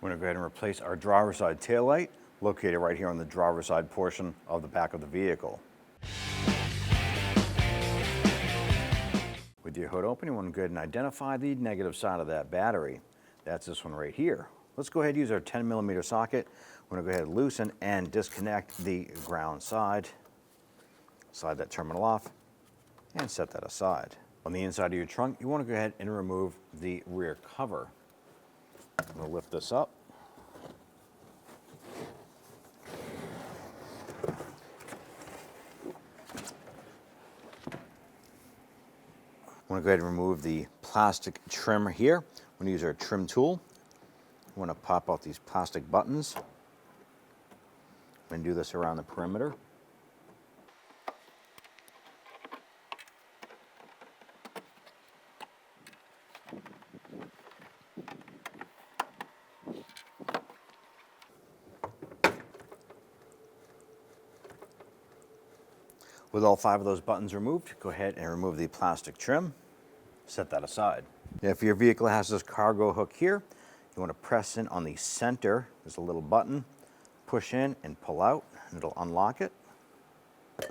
We're going to go ahead and replace our driver's side taillight, located right here on the driver's side portion of the back of the vehicle. With your hood open, you want to go ahead and identify the negative side of that battery. That's this one right here. Let's go ahead and use our 10mm socket. We're going to go ahead and loosen and disconnect the ground side. Slide that terminal off and set that aside. On the inside of your trunk, you want to go ahead and remove the rear cover. I'm going to lift this up. I want to go ahead and remove the plastic trim here. I'm going to use our trim tool. I want to pop out these plastic buttons. I'm going to do this around the perimeter. With all 5 of those buttons removed, go ahead and remove the plastic trim. Set that aside. If your vehicle has this cargo hook here, you want to press in on the center. There's a little button. Push in and pull out, and it'll unlock it. You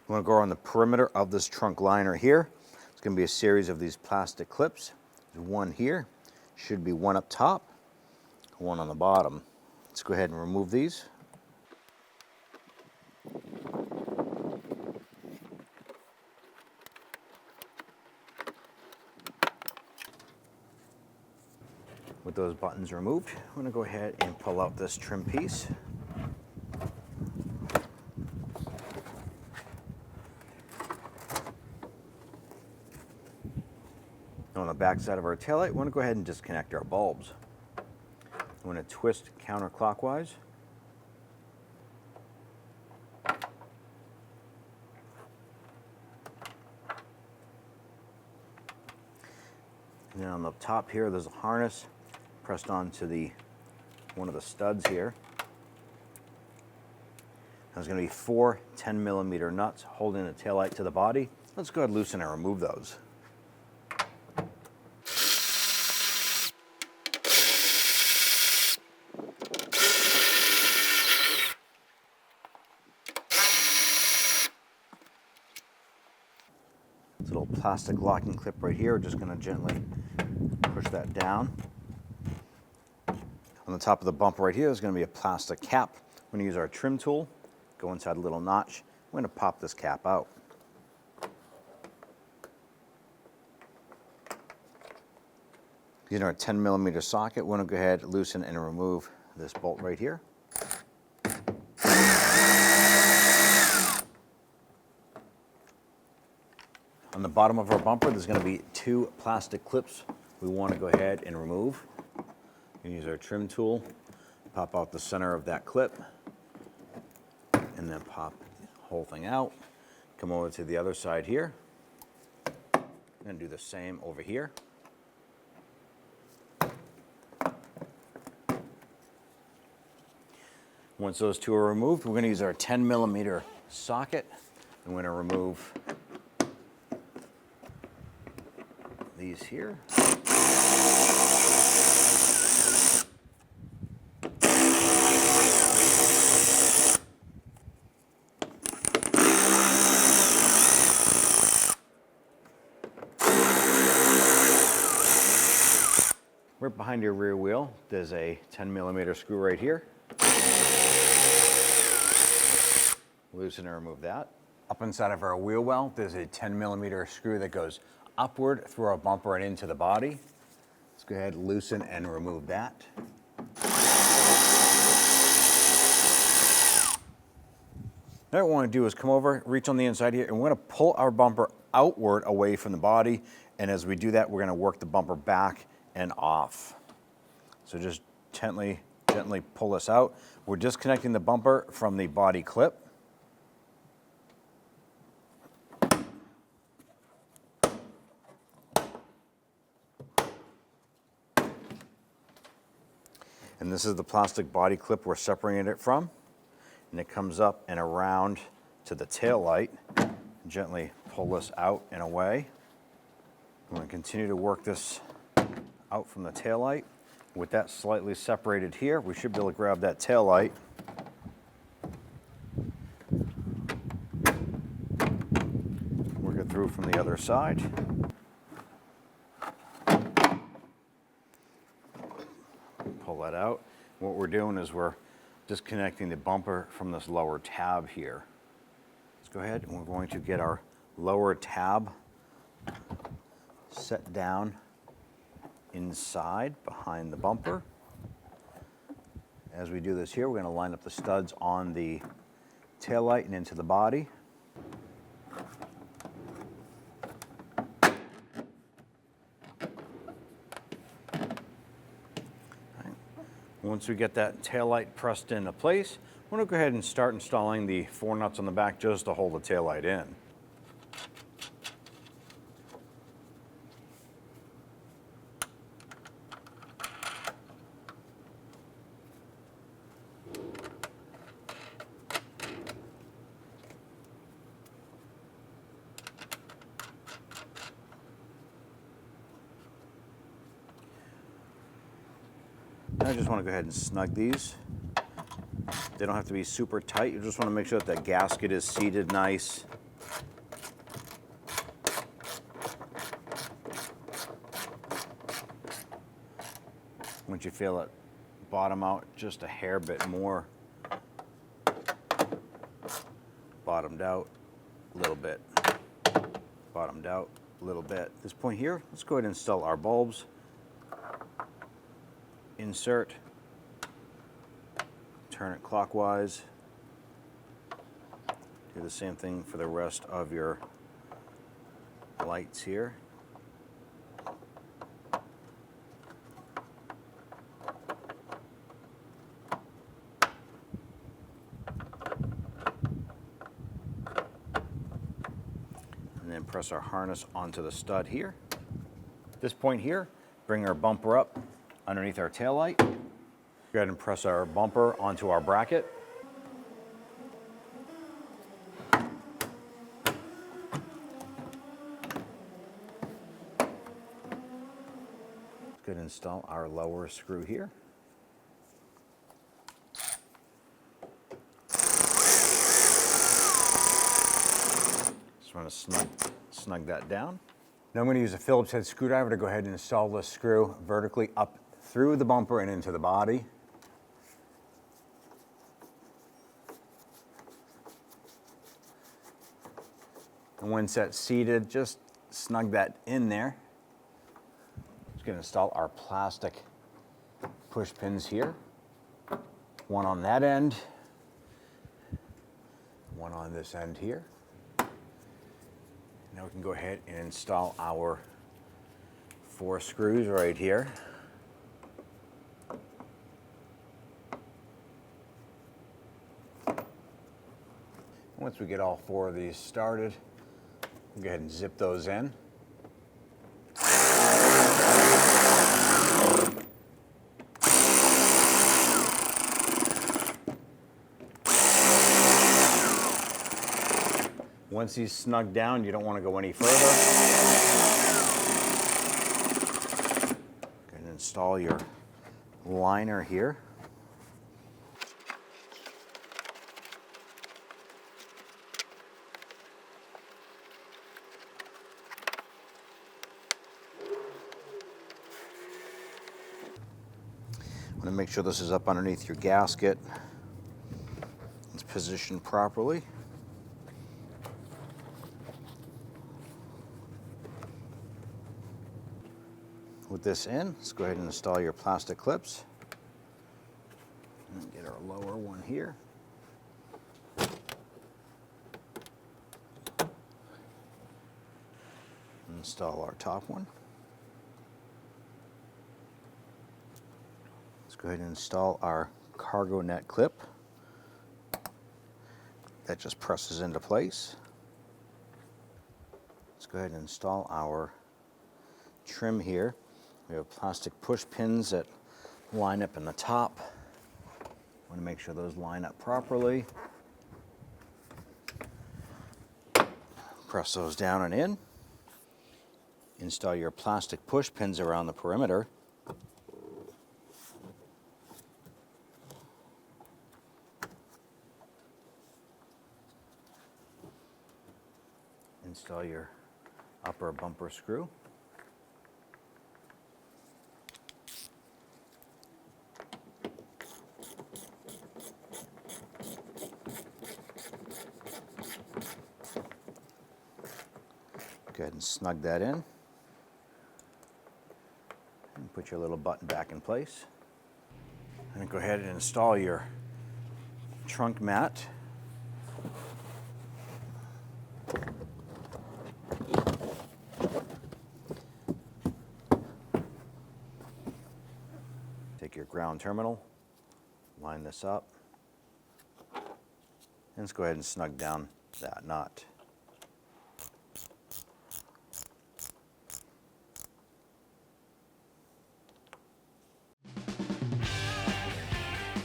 want to go around the perimeter of this trunk liner here. It's going to be a series of these plastic clips. There's one here. Should be one up top, one on the bottom. Let's go ahead and remove these. With those buttons removed, I'm going to go ahead and pull out this trim piece. On the back side of our taillight, we want to go ahead and disconnect our bulbs. I'm going to twist counterclockwise. And then on the top here, there's a harness pressed onto one of the studs here. There's going to be 4 10mm nuts holding the taillight to the body. Let's go ahead and loosen and remove those. This little plastic locking clip right here, we're just going to gently push that down. On the top of the bumper right here, there's going to be a plastic cap. We're going to use our trim tool, go inside a little notch. We're going to pop this cap out. Using our 10mm socket, we're going to go ahead, loosen and remove this bolt right here. On the bottom of our bumper, there's going to be 2 plastic clips we want to go ahead and remove. We can use our trim tool, pop out the center of that clip, and then pop the whole thing out. Come over to the other side here, and do the same over here. Once those 2 are removed, we're going to use our 10mm socket, and we're going to remove these here. Right behind your rear wheel, there's a 10mm screw right here. Loosen and remove that. Up inside of our wheel well, there's a 10mm screw that goes upward through our bumper and into the body. Let's go ahead, loosen and remove that. Now what we want to do is come over, reach on the inside here, and we're going to pull our bumper outward away from the body. And as we do that, we're going to work the bumper back and off. So just gently pull this out. We're disconnecting the bumper from the body clip. And this is the plastic body clip we're separating it from. And it comes up and around to the tail light. Gently pull this out and away. I'm going to continue to work this out from the taillight. With that slightly separated here, we should be able to grab that taillight. Work it through from the other side. Pull that out. What we're doing is we're disconnecting the bumper from this lower tab here. Let's go ahead and we're going to get our lower tab set down inside behind the bumper. As we do this here, we're going to line up the studs on the taillight and into the body. Once we get that taillight pressed into place, we're going to go ahead and start installing the 4 nuts on the back just to hold the taillight in. I just want to go ahead and snug these. They don't have to be super tight. You just want to make sure that the gasket is seated nice. Once you feel it bottom out just a hair bit more, bottomed out a little bit, bottomed out a little bit. At this point here, let's go ahead and install our bulbs. Insert, turn it clockwise. Do the same thing for the rest of your lights here. And then press our harness onto the stud here. At this point here, bring our bumper up underneath our taillight. Go ahead and press our bumper onto our bracket. Go ahead and install our lower screw here. Just want to snug that down. Now I'm going to use a Phillips head screwdriver to go ahead and install the screw vertically up through the bumper and into the body. And once that's seated, just snug that in there. Just going to install our plastic push pins here. One on that end, one on this end here. Now we can go ahead and install our 4 screws right here. Once we get all 4 of these started, we'll go ahead and zip those in. Once he's snugged down, you don't want to go any further. Go ahead and install your liner here. Want to make sure this is up underneath your gasket. It's positioned properly. With this in, let's go ahead and install your plastic clips. And get our lower one here. Install our top one. Let's go ahead and install our cargo net clip. That just presses into place. Let's go ahead and install our trim here. We have plastic push pins that line up in the top. Want to make sure those line up properly. Press those down and in. Install your plastic push pins around the perimeter. Install your upper bumper screw. Go ahead and snug that in. And put your little button back in place. And go ahead and install your trunk mat. Take your ground terminal, line this up, and let's go ahead and snug down that nut.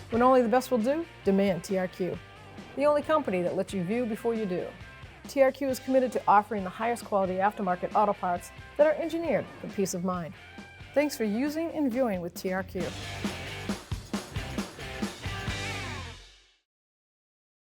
When only the best will do, demand TRQ. The only company that lets you view before you do. TRQ is committed to offering the highest quality aftermarket auto parts that are engineered for peace of mind. Thanks for using and viewing with TRQ.